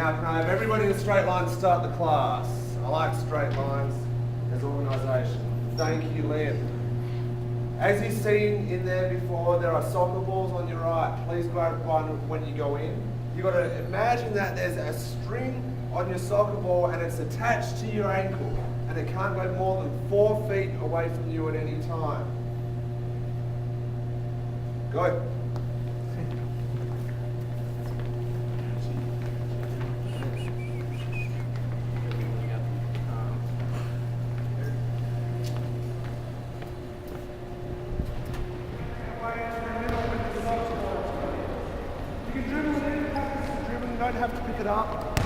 Now can I have everybody in a straight line to start the class? I like straight lines as organisation. Thank you, Liam. As you've seen in there before, there are soccer balls on your right. Please grab one when you go in. You've got to imagine that there's a string on your soccer ball and it's attached to your ankle and it can't go more than 4 feet away from you at any time. Go. Don't have to pick it up.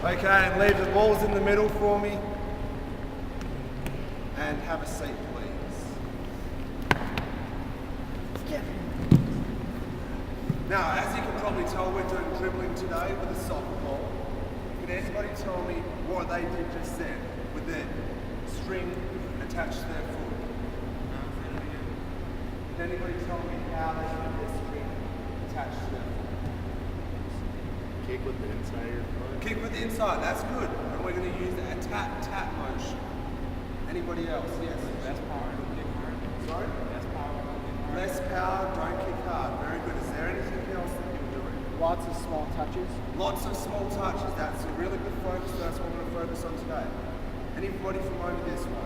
Okay, and leave the balls in the middle for me. And have a seat, please. Now, as you can probably tell, we're doing dribbling today with a soccer ball. Can anybody tell me what they did just then with their string attached to their foot? Can anybody tell me how they have their string attached to them? Kick with the inside of your foot. Kick with the inside, that's good. And we're going to use a tap motion. Anybody else? Yes. Less power, don't kick hard. Sorry? Less power, don't kick hard. Less power, don't kick hard. Very good. Is there anything else that you're doing? Lots of small touches. Lots of small touches. That's a really good focus. That's what we're going to focus on today. Anybody from over this way?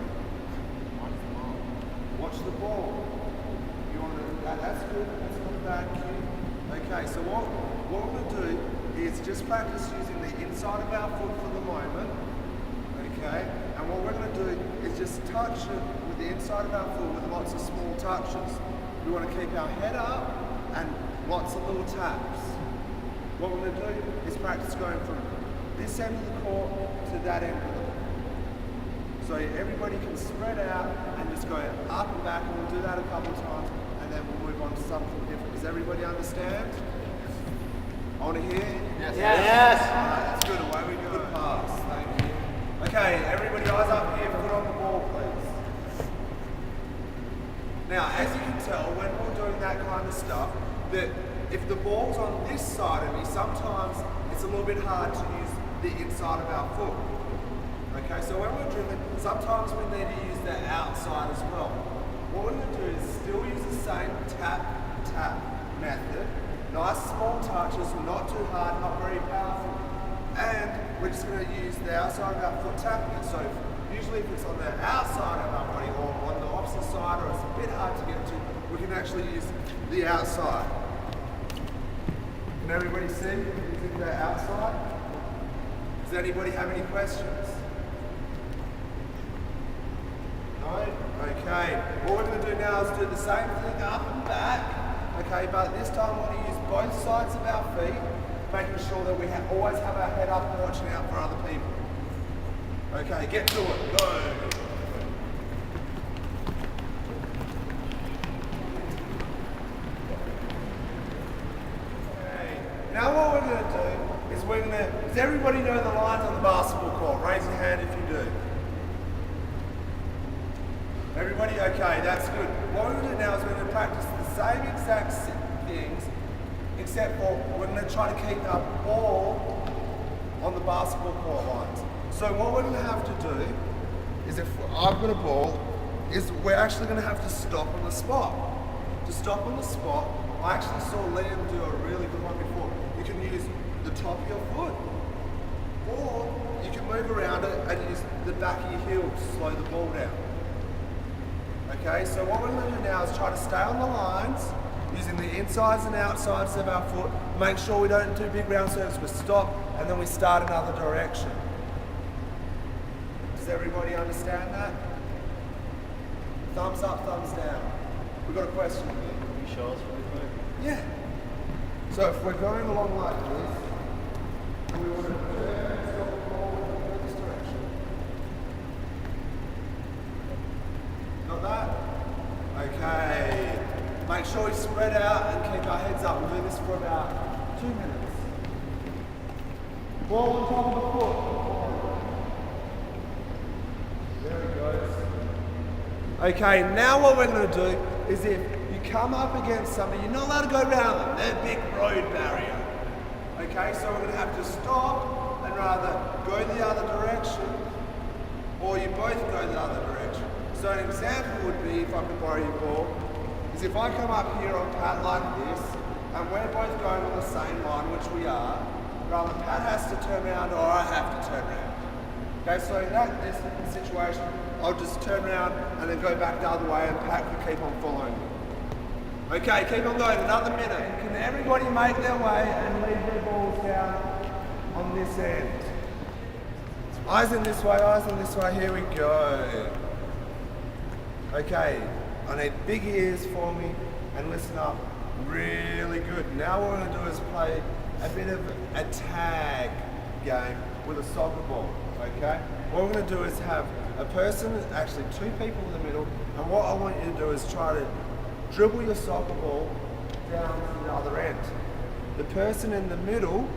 Watch the ball. That's good, that's not a bad cue. Okay, so what we're going to do is just practice using the inside of our foot for the moment. Okay, and what we're going to do is just touch it with the inside of our foot with lots of small touches. We want to keep our head up and lots of little taps. What we're going to do is practice going from this end of the court to that end of the court. So everybody can spread out and just go up and back, and we'll do that a couple of times. Then we'll move on to something different. Does everybody understand? I want to hear? Yes. Yes. Alright, that's good. Away we go. Good pass. Thank you. Okay, everybody eyes up here. Put on the ball, please. Now, as you can tell, when we're doing that kind of stuff, that if the ball's on this side of me, sometimes it's a little bit hard to use the inside of our foot. Okay, so when we're dribbling, sometimes we need to use the outside as well. What we're going to do is still use the same tap method. Nice small touches, not too hard, not very powerful. And we're just going to use the outside of our foot tapping it. So usually if it's on the outside of our body or on the opposite side or it's a bit hard to get to, we can actually use the outside. Can everybody see using the outside? Does anybody have any questions? No? Okay, what we're going to do now is do the same thing up and back, okay, but this time we're going to use both sides of our feet, making sure that we always have our head up and watching out for other people. Okay, get to it, go. Okay, now what we're going to do is does everybody know the lines on the basketball court? Raise your hand if you do. Everybody okay, that's good. What we're going to do now is we're going to practice the same exact things, except for we're going to try to keep our ball on the basketball court lines. So what we're going to have to do is if I've got a ball, is we're actually going to have to stop on the spot. To stop on the spot, I actually saw Liam do a really good one before. You can use the top of your foot, or you can move around it and use the back of your heel to slow the ball down. Okay, so what we're going to do now is try to stay on the lines, using the insides and outsides of our foot. Make sure we don't do big round circles. We stop and then we start another direction. Does everybody understand that? Thumbs up, thumbs down. We've got a question here. Can you show us really quick? Yeah. So if we're going along like this, we want to turn and stop the ball in this direction. Got that? Okay. Make sure we spread out and keep our heads up. We'll do this for about 2 minutes. Ball on top of the foot. There it goes. Okay, now what we're going to do is if you come up against somebody, you're not allowed to go around them. They're a big road barrier. Okay, so we're going to have to stop and rather go the other direction, or you both go the other direction. So an example would be, if I could borrow your ball, is if I come up here on Pat like this, and we're both going on the same line, which we are, rather Pat has to turn around or I have to turn around. Okay, so in this situation, I'll just turn around and then go back the other way and Pat can keep on following me. Okay, keep on going, another minute. Can everybody make their way and leave their balls down on this end? Eyes in this way, here we go. Okay, I need big ears for me and listen up really good. Now what we're going to do is play a bit of a tag game with a soccer ball, okay? What we're going to do is have a person, actually two people in the middle, and what I want you to do is try to dribble your soccer ball down to the other end. The person in the middle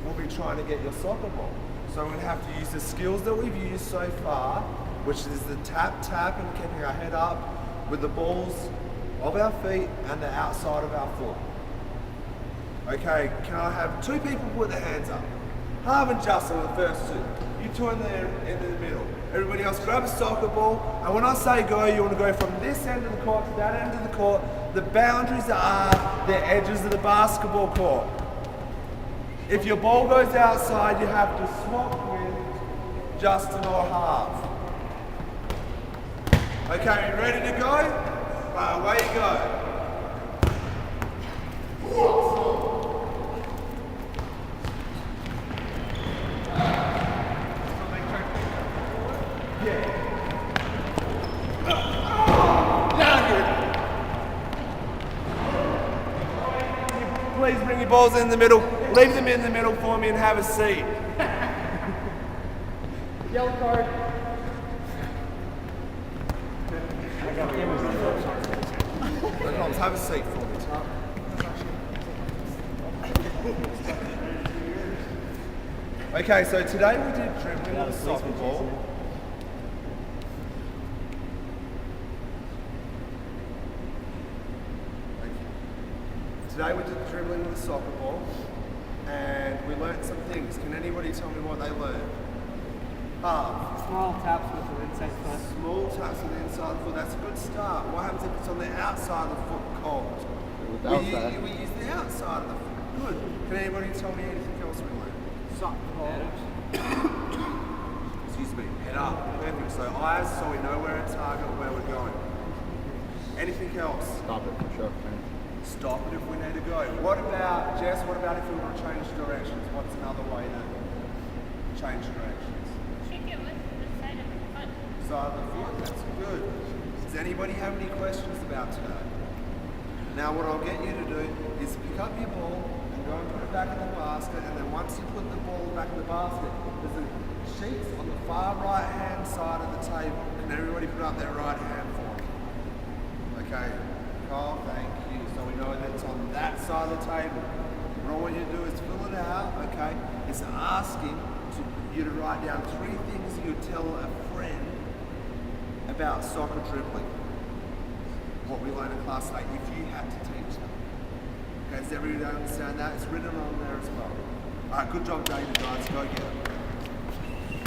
will be trying to get your soccer ball. So we're going to have to use the skills that we've used so far, which is the tap, tap, and keeping our head up with the balls of our feet and the outside of our foot. Okay, can I have two people put their hands up? Harv and Justin are the first two. You two in the middle. Everybody else grab a soccer ball, and when I say go, you want to go from this end of the court to that end of the court. The boundaries are the edges of the basketball court. If your ball goes outside, you have to swap with Justin or Harv. Okay, ready to go? Right, away you go. Please bring your balls in the middle. Leave them in the middle for me and have a seat. Yellow card. Have a seat for me, Tom. Okay, so today we did dribbling with a soccer ball. Today we did dribbling with a soccer ball, and we learnt some things. Can anybody tell me what they learned? Small taps with the inside foot. Small taps with the inside foot, that's a good start. What happens if it's on the outside of the foot cold? We use the outside of the foot. Good. Can anybody tell me anything else we learned? Softball. Excuse me, head up. Perfect. So eyes, so we know where to target, where we're going. Anything else? Stop it for sure, man. Stop it if we need to go. What about, Jess, what about if we want to change directions? What's another way to change directions? Kick it with the side of the foot. Side of the foot, that's good. Does anybody have any questions about today? Now what I'll get you to do is pick up your ball and go and put it back in the basket, and then once you put the ball back in the basket, there's a sheet on the far right hand side of the table. Can everybody put up their right hand for me? Okay, Carl, thank you. So we know that it's on that side of the table. What I want you to do is fill it out, okay? It's asking you to write down 3 things you would tell a friend about soccer dribbling. What we learned in class today, if you had to teach them. Okay, does everybody understand that? It's written on there as well. Alright, good job, David, guys. Go get it.